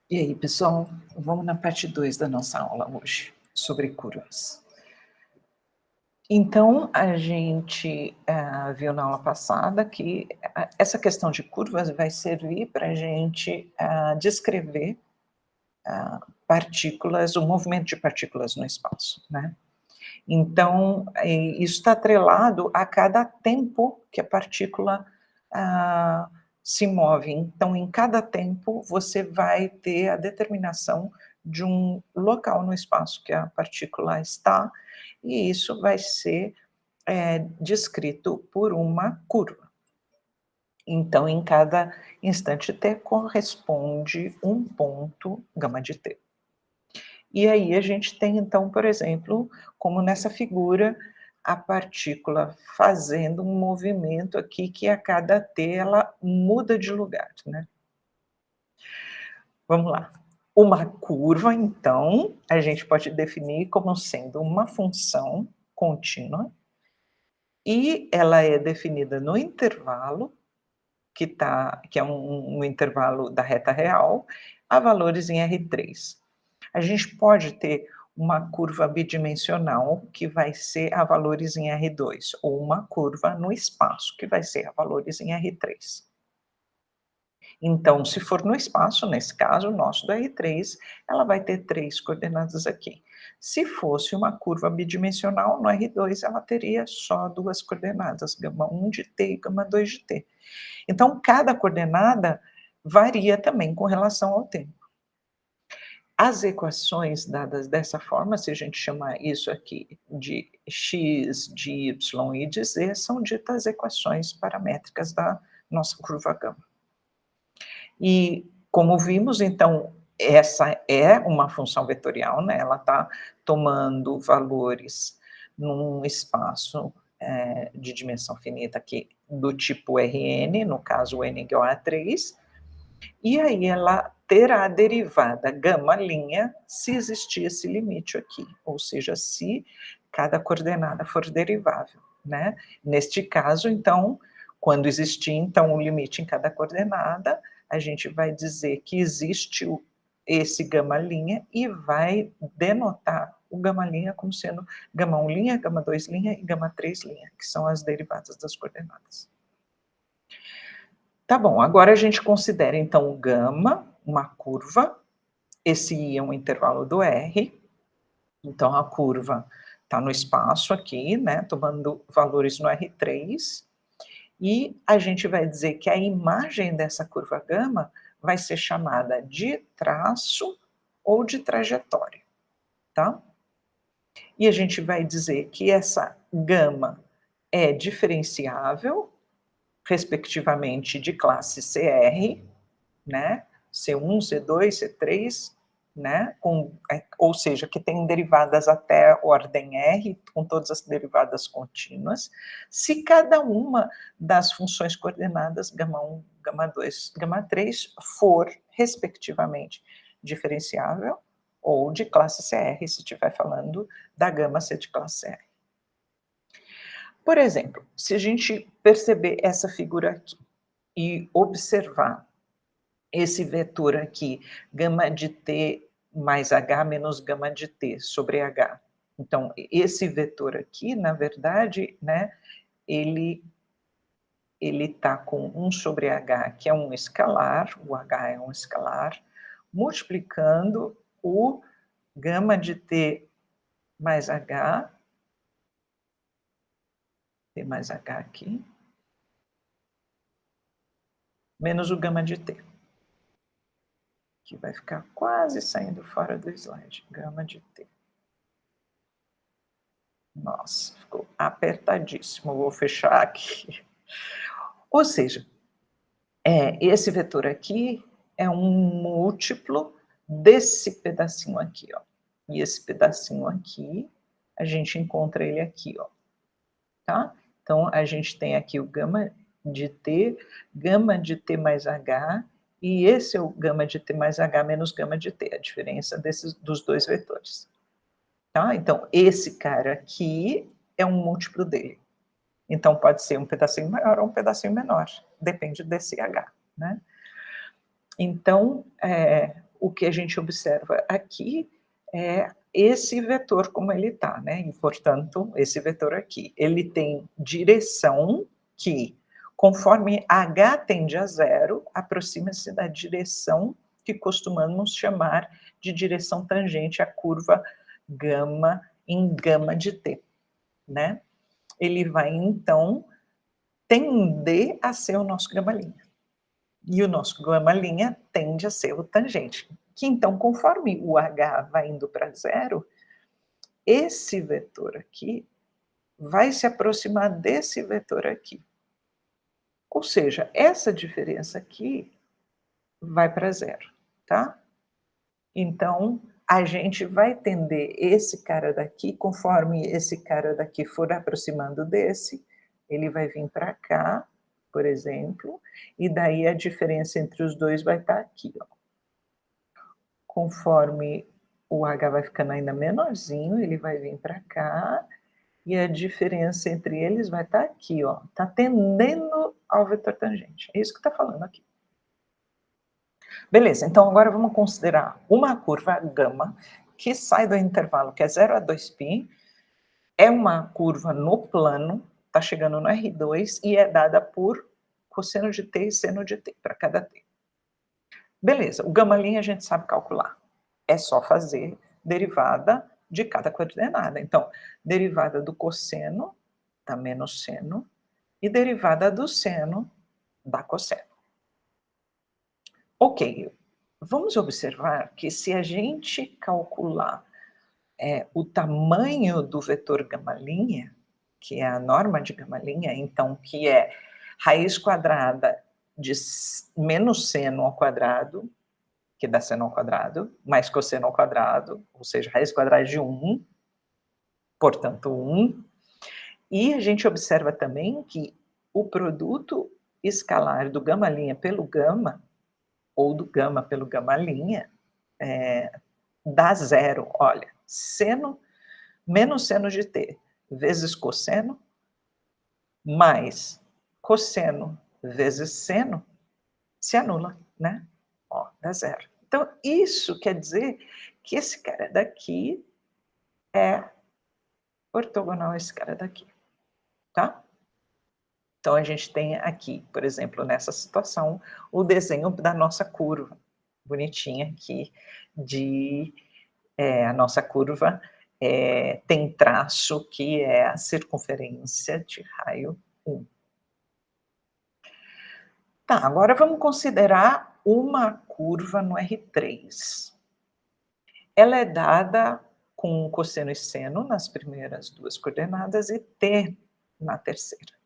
E aí, pessoal, vamos na parte 2 da nossa aula hoje, sobre curvas. Então, a gente viu na aula passada que essa questão de curvas vai servir para a gente descrever partículas, o movimento de partículas no espaço, né? Então, isso está atrelado a cada tempo que a partícula se move. Então, em cada tempo, você vai ter a determinação de um local no espaço que a partícula está, e isso vai ser descrito por uma curva. Então, em cada instante t corresponde um ponto gama de t. E aí a gente tem então, por exemplo, como nessa figura, a partícula fazendo um movimento aqui que a cada t ela muda de lugar, né. Vamos lá. Uma curva, então, a gente pode definir como sendo uma função contínua, e ela é definida no intervalo, que é um intervalo da reta real, a valores em R3. A gente pode ter uma curva bidimensional, que vai ser a valores em R2, ou uma curva no espaço, que vai ser a valores em R3. Então, se for no espaço, nesse caso nosso do R3, ela vai ter 3 coordenadas aqui. Se fosse uma curva bidimensional, no R2 ela teria só 2 coordenadas, γ1 de t e γ2 de t. Então, cada coordenada varia também com relação ao tempo. As equações dadas dessa forma, se a gente chamar isso aqui de x, de y e de z, são ditas equações paramétricas da nossa curva gama. E, como vimos, então, essa é uma função vetorial, né, ela está tomando valores num espaço de dimensão finita aqui, do tipo Rn, no caso n igual a 3, e aí ela terá a derivada γ' se existir esse limite aqui, ou seja, se cada coordenada for derivável, né. Neste caso, então, quando existir, então, um limite em cada coordenada, a gente vai dizer que existe esse γ' e vai denotar o γ' como sendo γ1', γ2' e γ3', que são as derivadas das coordenadas. Tá bom, agora a gente considera então o gama, uma curva, esse I é um intervalo do R, então a curva está no espaço aqui, né, tomando valores no R3, e a gente vai dizer que a imagem dessa curva gama vai ser chamada de traço ou de trajetória, tá? E a gente vai dizer que essa gama é diferenciável, respectivamente de classe CR, né, C1, C2, C3, né, ou seja, que tem derivadas até ordem R, com todas as derivadas contínuas, se cada uma das funções coordenadas γ1, γ2, γ3 for, respectivamente, diferenciável ou de classe CR, se estiver falando da gama ser de classe CR. Por exemplo, se a gente perceber essa figura aqui e observar esse vetor aqui, γ de t mais h menos γ de t sobre h. Então, esse vetor aqui, na verdade, né, ele está com 1 sobre h, que é um escalar, o h é um escalar, multiplicando o γ de t mais h, t mais h aqui, menos o γ de t, que vai ficar quase saindo fora do slide, γ de t. Nossa, ficou apertadíssimo, vou fechar aqui. Ou seja, esse vetor aqui é um múltiplo desse pedacinho aqui, ó. E esse pedacinho aqui, a gente encontra ele aqui, ó, tá? Então, a gente tem aqui o γ de t mais h, e esse é o γ de t mais h menos γ de t, a diferença dos dois vetores. Tá? Então, esse cara aqui é um múltiplo dele. Então, pode ser um pedacinho maior ou um pedacinho menor, depende desse h, né? Então, o que a gente observa aqui é esse vetor como ele está, né? E, portanto, esse vetor aqui, ele tem direção que, conforme h tende a zero, aproxima-se da direção que costumamos chamar de direção tangente à curva gama em gama de t, né? Ele vai, então, tender a ser o nosso gama-linha. E o nosso gama-linha tende a ser o tangente. Que, então, conforme o h vai indo para zero, esse vetor aqui vai se aproximar desse vetor aqui. Ou seja, essa diferença aqui vai para zero, tá? Então, a gente vai tender esse cara daqui, conforme esse cara daqui for aproximando desse, ele vai vir para cá, por exemplo, e daí a diferença entre os dois vai estar aqui, ó. Conforme o h vai ficando ainda menorzinho, ele vai vir para cá, e a diferença entre eles vai estar aqui, ó. Está tendendo ao vetor tangente. É isso que está falando aqui. Beleza, então agora vamos considerar uma curva gama que sai do intervalo que é 0 a 2π, é uma curva no plano, está chegando no R2 e é dada por cosseno de t e seno de t, para cada t. Beleza, o gama-linha a gente sabe calcular. É só fazer derivada de cada coordenada. Então, derivada do cosseno dá menos seno, e derivada do seno dá cosseno. Ok, vamos observar que se a gente calcular o tamanho do vetor gama-linha, que é a norma de gama-linha, então, que é raiz quadrada de menos seno ao quadrado, que dá seno ao quadrado, mais cosseno ao quadrado, ou seja, raiz quadrada de 1, portanto 1. E a gente observa também que o produto escalar do gama-linha pelo gama, ou do gama pelo gama-linha, dá zero. Olha, seno menos seno de t vezes cosseno, mais cosseno vezes seno, se anula, né? Ó, dá zero. Então, isso quer dizer que esse cara daqui é ortogonal a esse cara daqui, tá? Então, a gente tem aqui, por exemplo, nessa situação, o desenho da nossa curva, bonitinha aqui, a nossa curva tem traço que é a circunferência de raio 1. Tá, agora vamos considerar uma curva no R3. Ela é dada com cosseno e seno nas primeiras duas coordenadas e t na terceira.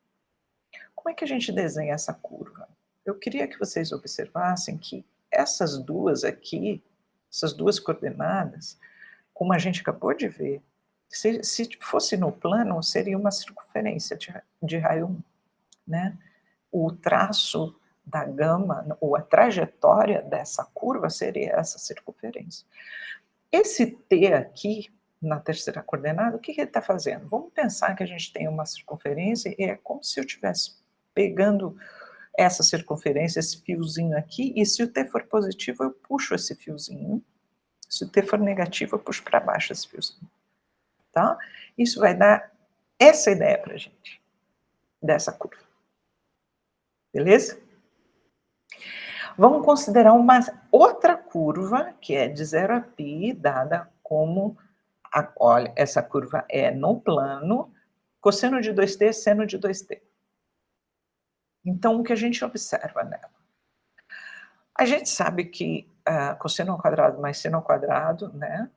Como é que a gente desenha essa curva? Eu queria que vocês observassem que essas duas aqui, essas duas coordenadas, como a gente acabou de ver, se fosse no plano, seria uma circunferência de raio 1, né? O traço da gama, ou a trajetória dessa curva seria essa circunferência. Esse t aqui, na terceira coordenada, o que ele está fazendo? Vamos pensar que a gente tem uma circunferência e é como se eu estivesse pegando essa circunferência, esse fiozinho aqui, e se o t for positivo, eu puxo esse fiozinho. Se o t for negativo, eu puxo para baixo esse fiozinho. Tá? Isso vai dar essa ideia para a gente, dessa curva. Beleza? Vamos considerar uma outra curva, que é de 0 a π, dada como, olha, essa curva é no plano, cosseno de 2t, seno de 2t. Então, o que a gente observa nela? A gente sabe que cosseno ao quadrado mais seno ao quadrado, né,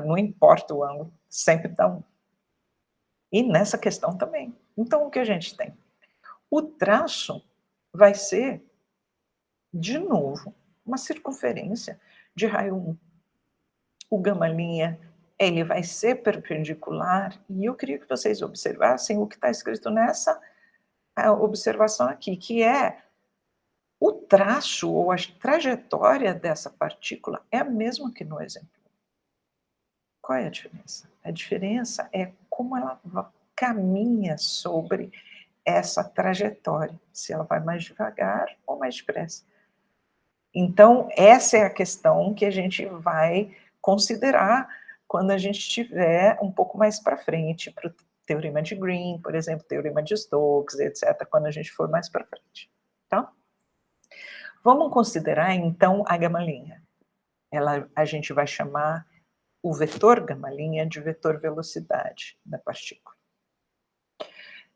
não importa o ângulo, sempre dá 1. E nessa questão também. Então, o que a gente tem? O traço vai ser, de novo, uma circunferência de raio 1. O gama-linha, ele vai ser perpendicular, e eu queria que vocês observassem o que está escrito nessa observação aqui, que é o traço ou a trajetória dessa partícula é a mesma que no exemplo. Qual é a diferença? A diferença é como ela caminha sobre essa trajetória, se ela vai mais devagar ou mais depressa. Então, essa é a questão que a gente vai considerar quando a gente estiver um pouco mais para frente, para o teorema de Green, por exemplo, teorema de Stokes, etc., quando a gente for mais para frente, tá? Vamos considerar, então, a gama-linha. A gente vai chamar o vetor gama-linha de vetor velocidade da partícula.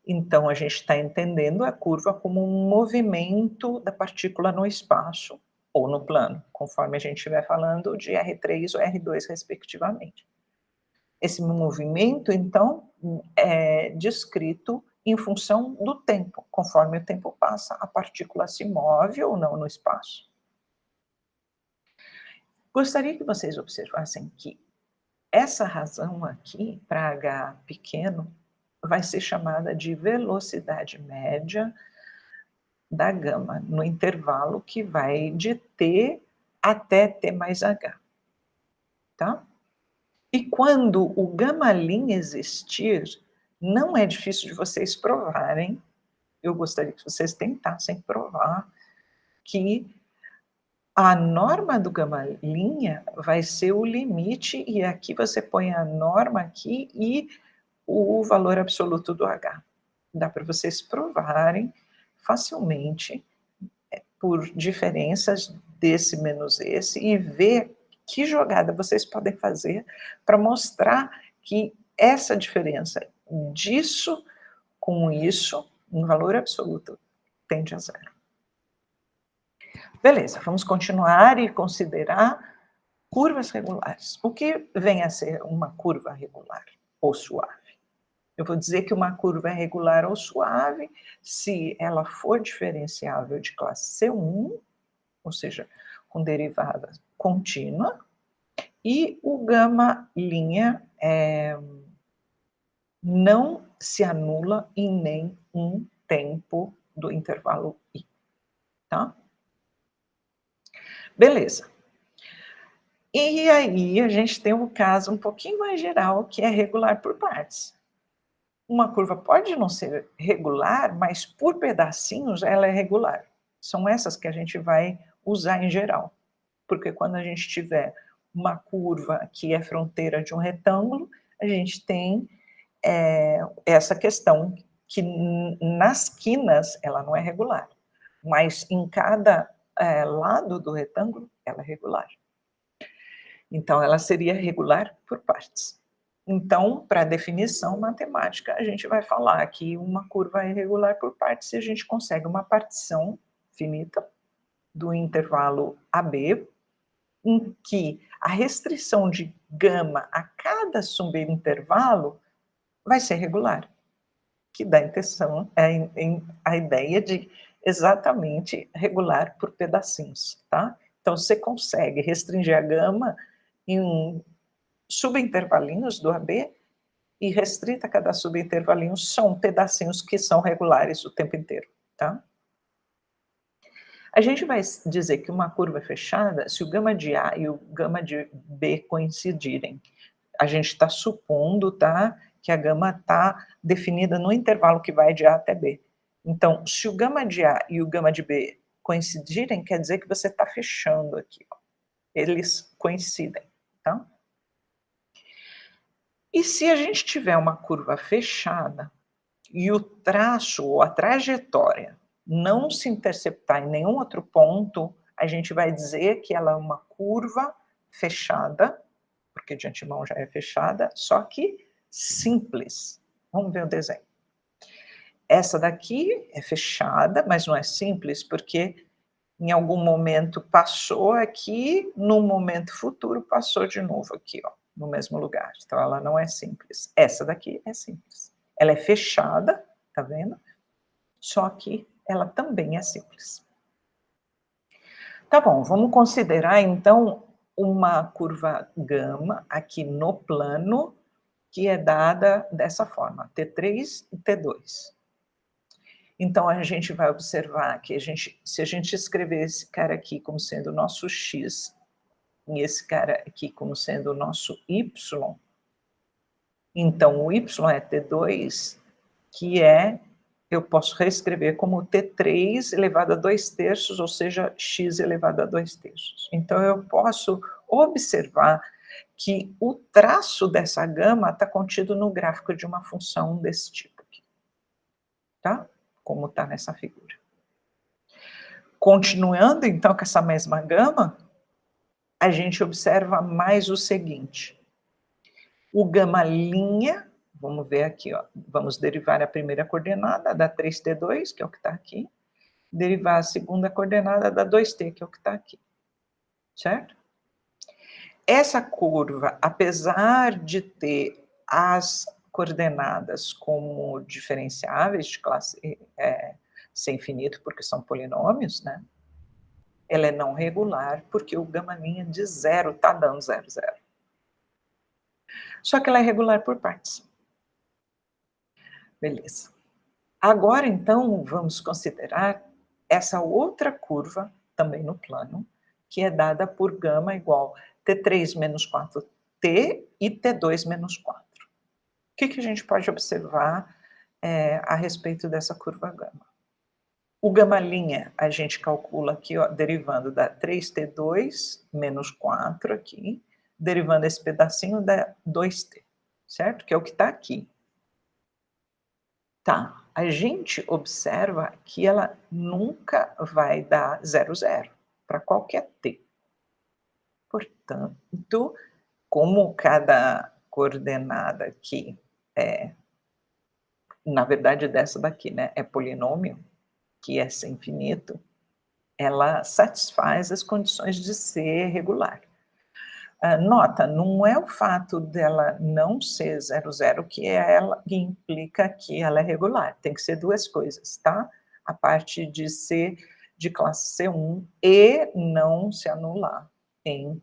Então, a gente está entendendo a curva como um movimento da partícula no espaço ou no plano, conforme a gente estiver falando de R3 ou R2, respectivamente. Esse movimento, então, é descrito em função do tempo. Conforme o tempo passa, a partícula se move ou não no espaço. Gostaria que vocês observassem que essa razão aqui, para h pequeno, vai ser chamada de velocidade média da gama, no intervalo que vai de t até t mais h, tá? E quando o gama-linha existir, não é difícil de vocês provarem, eu gostaria que vocês tentassem provar que a norma do gama-linha vai ser o limite, e aqui você põe a norma aqui e o valor absoluto do H. Dá para vocês provarem facilmente, por diferenças desse menos esse, e ver que jogada vocês podem fazer para mostrar que essa diferença disso com isso, em valor absoluto, tende a zero. Beleza, vamos continuar e considerar curvas regulares. O que vem a ser uma curva regular ou suave? Eu vou dizer que uma curva é regular ou suave se ela for diferenciável de classe C1, ou seja, com derivada contínua, e o gama-linha não se anula em nenhum tempo do intervalo I, tá? Beleza. E aí a gente tem um caso um pouquinho mais geral, que é regular por partes. Uma curva pode não ser regular, mas por pedacinhos ela é regular. São essas que a gente vai usar em geral. Porque quando a gente tiver uma curva que é fronteira de um retângulo, a gente tem essa questão que nas quinas ela não é regular, mas em cada lado do retângulo ela é regular. Então, ela seria regular por partes. Então, para definição matemática, a gente vai falar que uma curva é regular por partes se a gente consegue uma partição finita do intervalo AB, em que a restrição de gama a cada subintervalo vai ser regular, que dá a ideia de exatamente regular por pedacinhos, tá? Então, você consegue restringir a gama em subintervalinhos do AB, e restrita a cada subintervalinho são pedacinhos que são regulares o tempo inteiro, tá? A gente vai dizer que uma curva é fechada se o gama de A e o gama de B coincidirem. A gente está supondo, tá, que a gama está definida no intervalo que vai de A até B. Então, se o gama de A e o gama de B coincidirem, quer dizer que você está fechando aqui, ó. Eles coincidem, tá? E se a gente tiver uma curva fechada e o traço ou a trajetória não se interceptar em nenhum outro ponto, a gente vai dizer que ela é uma curva fechada, porque de antemão já é fechada, só que simples. Vamos ver o desenho. Essa daqui é fechada, mas não é simples, porque em algum momento passou aqui, no momento futuro passou de novo aqui, ó, no mesmo lugar. Então, ela não é simples. Essa daqui é simples. Ela é fechada, tá vendo? Só que ela também é simples. Tá bom, vamos considerar, então, uma curva gama aqui no plano, que é dada dessa forma, T3 e T2. Então, a gente vai observar que se a gente escrever esse cara aqui como sendo o nosso X, e esse cara aqui como sendo o nosso Y, então o Y é T2, que é eu posso reescrever como T3 elevado a 2/3, ou seja, x elevado a 2/3. Então, eu posso observar que o traço dessa gama está contido no gráfico de uma função desse tipo aqui, tá? Como está nessa figura. Continuando, então, com essa mesma gama, a gente observa mais o seguinte. O gama', vamos ver aqui, ó, vamos derivar a primeira coordenada, dá 3t2, que é o que está aqui, derivar a segunda coordenada, dá 2t, que é o que está aqui, certo? Essa curva, apesar de ter as coordenadas como diferenciáveis de classe C infinito, porque são polinômios, né? Ela é não regular, porque o gama' de 0 está dando 0, 0. Só que ela é regular por partes. Beleza. Agora, então, vamos considerar essa outra curva, também no plano, que é dada por gama igual T3 menos 4t e T2 menos 4. O que a gente pode observar a respeito dessa curva gama? O gama' a gente calcula aqui, ó, derivando da 3t2 menos 4 aqui, derivando esse pedacinho da 2t, certo? Que é o que está aqui. Tá, a gente observa que ela nunca vai dar 0, 0, para qualquer t. Portanto, como cada coordenada aqui na verdade dessa daqui, né, é polinômio, que é sem infinito, ela satisfaz as condições de ser regular. Nota, não é o fato dela não ser 0, 0 que implica que ela é regular, tem que ser duas coisas, tá? A parte de ser de classe C1 e não se anular em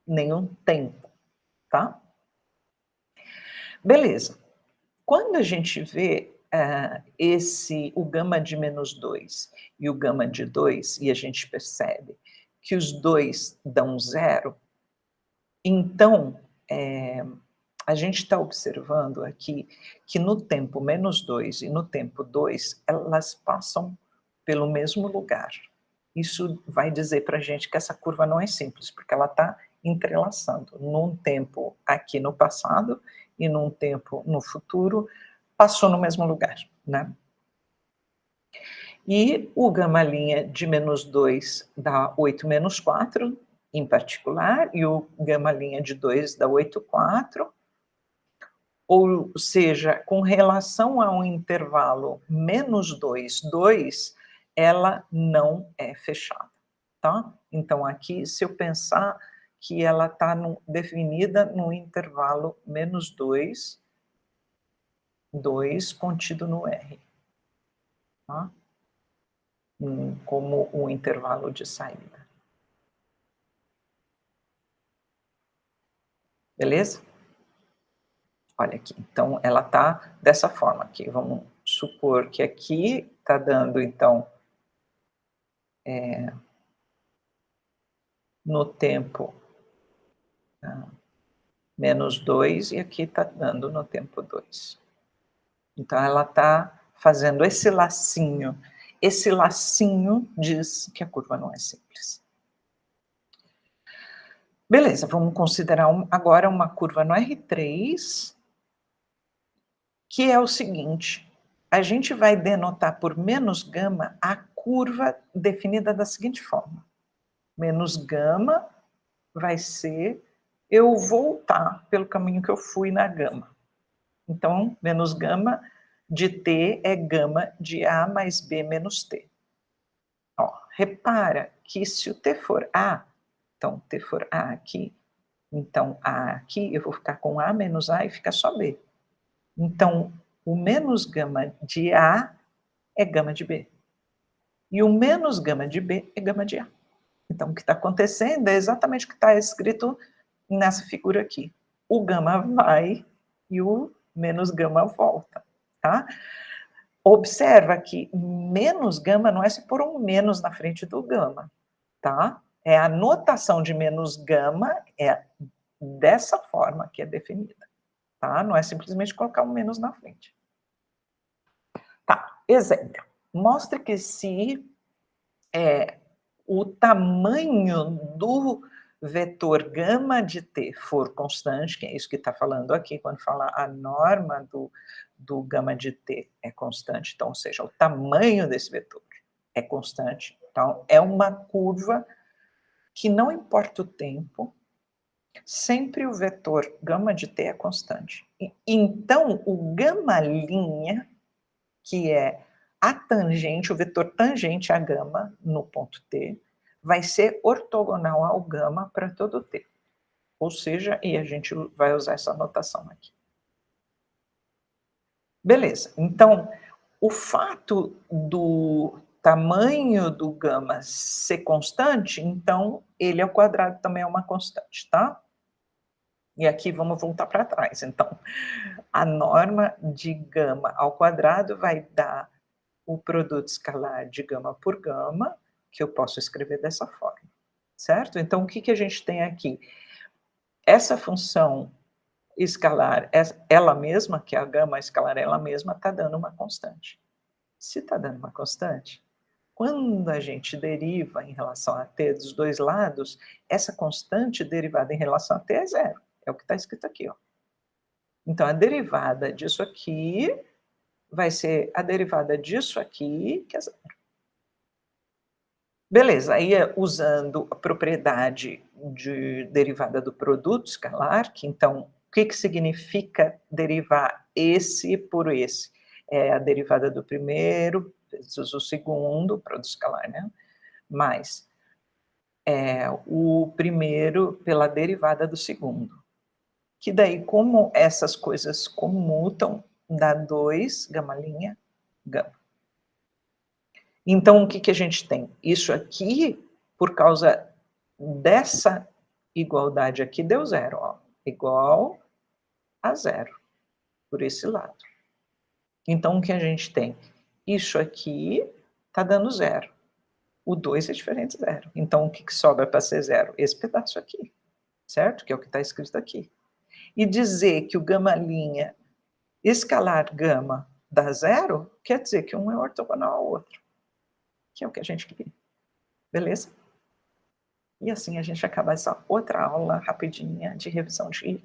nenhum tempo, tá? Beleza. Quando a gente vê o gama de menos 2 e o gama de 2, e a gente percebe que os dois dão 0, então, a gente está observando aqui que no tempo menos 2 e no tempo 2, elas passam pelo mesmo lugar. Isso vai dizer para a gente que essa curva não é simples, porque ela está entrelaçando. Num tempo aqui no passado e num tempo no futuro, passou no mesmo lugar, né? E o gama' de menos 2 dá 8 menos 4, em particular, e o gama' de 2 dá 8, 4, ou seja, com relação a um intervalo menos 2, 2, ela não é fechada, tá? Então, aqui, se eu pensar que ela está definida no intervalo menos 2, 2 contido no R, tá? Como um intervalo de saída. Beleza? Olha aqui, então ela está dessa forma aqui, vamos supor que aqui está dando, então, no tempo menos 2, e aqui está dando no tempo 2. Então, ela está fazendo esse lacinho. Esse lacinho diz que a curva não é simples. Beleza, vamos considerar agora uma curva no R3, que é o seguinte, a gente vai denotar por menos gama a curva definida da seguinte forma. Menos gama vai ser eu voltar pelo caminho que eu fui na gama. Então, menos gama de t é gama de A mais B menos t. Ó, repara que se o t for A, então t for A aqui, então A aqui, eu vou ficar com A menos A e fica só B. Então, o menos gama de A é gama de B. E o menos gama de B é gama de A. Então, o que está acontecendo é exatamente o que está escrito nessa figura aqui. O gama vai e o menos gama volta, tá? Observa que menos gama não é se pôr um menos na frente do gama, tá? É a notação de menos gama, é dessa forma que é definida, tá? Não é simplesmente colocar um menos na frente. Exemplo, mostre que se o tamanho do vetor gama de t for constante, que é isso que está falando aqui, quando fala a norma do gama de t é constante, então, ou seja, o tamanho desse vetor é constante, então é uma curva que não importa o tempo, sempre o vetor gama de t é constante. Então, o gama', que é a tangente, o vetor tangente à gama no ponto t, vai ser ortogonal ao gama para todo t. Ou seja, e a gente vai usar essa notação aqui. Beleza, então, o fato do tamanho do gama ser constante, então ele ao quadrado também é uma constante, tá? E aqui vamos voltar para trás. Então, a norma de gama ao quadrado vai dar o produto escalar de gama por gama, que eu posso escrever dessa forma, certo? Então, o que que a gente tem aqui? Essa função escalar, ela mesma, que é a gama escalar ela mesma, está dando uma constante. Se está dando uma constante, quando a gente deriva em relação a t dos dois lados, essa constante derivada em relação a t é zero. É o que está escrito aqui, ó. Então, a derivada disso aqui vai ser a derivada disso aqui, que é zero. Beleza, aí usando a propriedade de derivada do produto escalar, que então, o que que significa derivar esse por esse? É a derivada do primeiro vezes o segundo, produto escalar, né, mais, o primeiro pela derivada do segundo. Que daí, como essas coisas comutam, dá 2 gama', gama. Então, o que que a gente tem? Isso aqui, por causa dessa igualdade aqui, deu zero, ó, igual a zero, por esse lado. Então, o que a gente tem? Isso aqui está dando zero. O 2 é diferente de zero. Então, o que que sobra para ser zero? Esse pedaço aqui, certo? Que é o que está escrito aqui. E dizer que o gama' escalar gama dá zero, quer dizer que um é ortogonal ao outro, que é o que a gente queria. Beleza? E assim a gente acaba essa outra aula rapidinha de revisão de